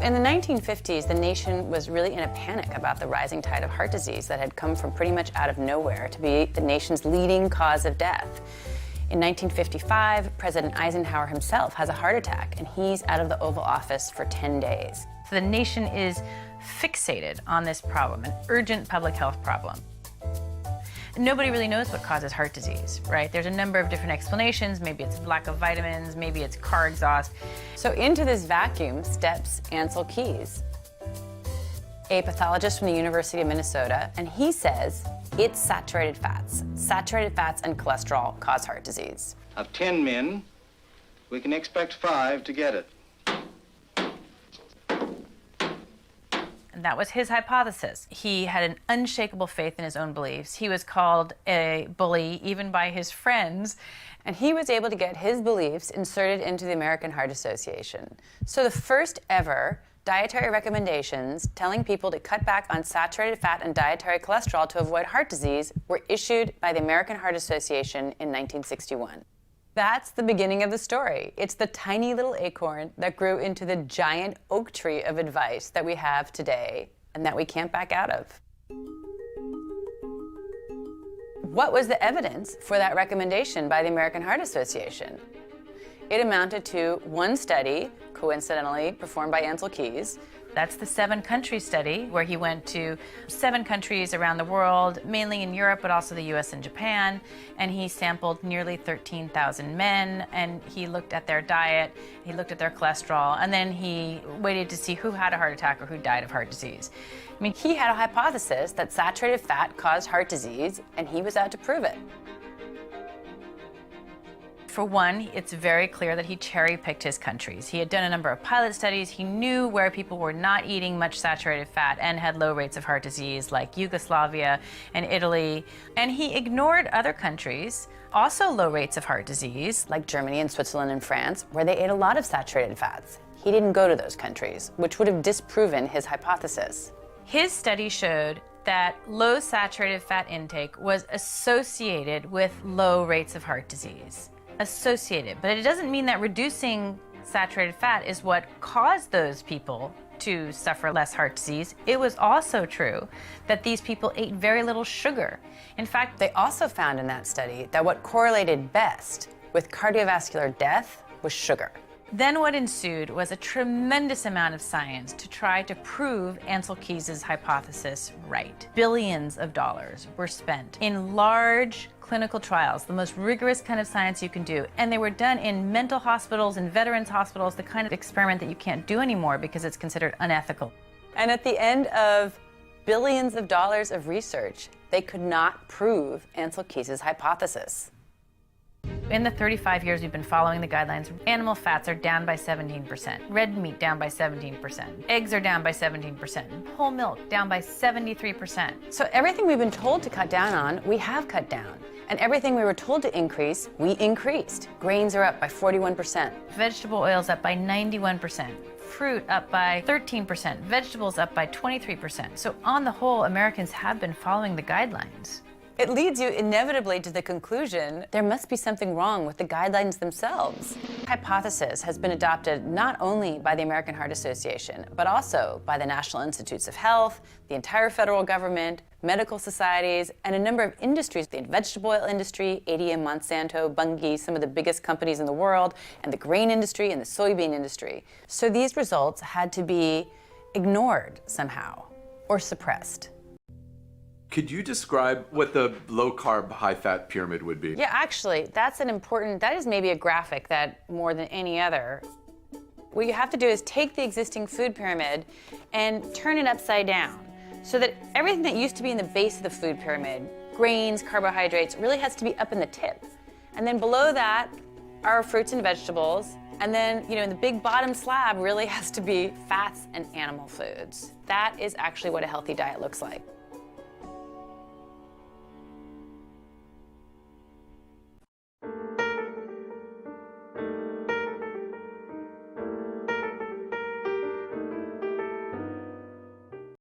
in the 1950s, the nation was really in a panic about the rising tide of heart disease that had come from pretty much out of nowhere to be the nation's leading cause of death. In 1955, President Eisenhower himself has a heart attack, and he's out of the Oval Office for 10 days. So the nation is fixated on this problem, an urgent public health problem. Nobody really knows what causes heart disease, right? There's a number of different explanations. Maybe it's lack of vitamins, maybe it's car exhaust. So into this vacuum steps Ancel Keys, a pathologist from the University of Minnesota, and he says it's saturated fats. Saturated fats and cholesterol cause heart disease. Of 10 men, we can expect 5 to get it. And that was his hypothesis. He had an unshakable faith in his own beliefs. He was called a bully even by his friends. And he was able to get his beliefs inserted into the American Heart Association. So the first ever dietary recommendations telling people to cut back on saturated fat and dietary cholesterol to avoid heart disease were issued by the American Heart Association in 1961. That's the beginning of the story. It's the tiny little acorn that grew into the giant oak tree of advice that we have today and that we can't back out of. What was the evidence for that recommendation by the American Heart Association? It amounted to one study, coincidentally performed by Ancel Keys. That's the 7-country study where he went to 7 countries around the world, mainly in Europe, but also the US and Japan. And he sampled nearly 13,000 men, and he looked at their diet, he looked at their cholesterol, and then he waited to see who had a heart attack or who died of heart disease. I mean, he had a hypothesis that saturated fat caused heart disease, and he was out to prove it. For one, it's very clear that he cherry-picked his countries. He had done a number of pilot studies. He knew where people were not eating much saturated fat and had low rates of heart disease, like Yugoslavia and Italy. And he ignored other countries, also low rates of heart disease, like Germany and Switzerland and France, where they ate a lot of saturated fats. He didn't go to those countries, which would have disproven his hypothesis. His study showed that low saturated fat intake was associated with low rates of heart disease. Associated, but it doesn't mean that reducing saturated fat is what caused those people to suffer less heart disease. It was also true that these people ate very little sugar. In fact, they also found in that study that what correlated best with cardiovascular death was sugar. Then what ensued was a tremendous amount of science to try to prove Ancel Keys' hypothesis right. Billions of dollars were spent in large clinical trials, the most rigorous kind of science you can do, and they were done in mental hospitals and veterans hospitals, the kind of experiment that you can't do anymore because it's considered unethical. And at the end of billions of dollars of research, they could not prove Ancel Keys' hypothesis. In the 35 years we've been following the guidelines, animal fats are down by 17%, red meat down by 17%, eggs are down by 17%, whole milk down by 73%. So everything we've been told to cut down on, we have cut down. And everything we were told to increase, we increased. Grains are up by 41%. Vegetable oils up by 91%. Fruit up by 13%. Vegetables up by 23%. So on the whole, Americans have been following the guidelines. It leads you inevitably to the conclusion there must be something wrong with the guidelines themselves. Hypothesis has been adopted not only by the American Heart Association, but also by the National Institutes of Health, the entire federal government, medical societies, and a number of industries, the vegetable oil industry, ADM, Monsanto, Bunge, some of the biggest companies in the world, and the grain industry and the soybean industry. So these results had to be ignored somehow or suppressed. Could you describe what the low-carb, high-fat pyramid would be? Yeah, actually, that is maybe a graphic that more than any other. What you have to do is take the existing food pyramid and turn it upside down so that everything that used to be in the base of the food pyramid, grains, carbohydrates, really has to be up in the tip. And then below that are fruits and vegetables. And then, in the big bottom slab really has to be fats and animal foods. That is actually what a healthy diet looks like.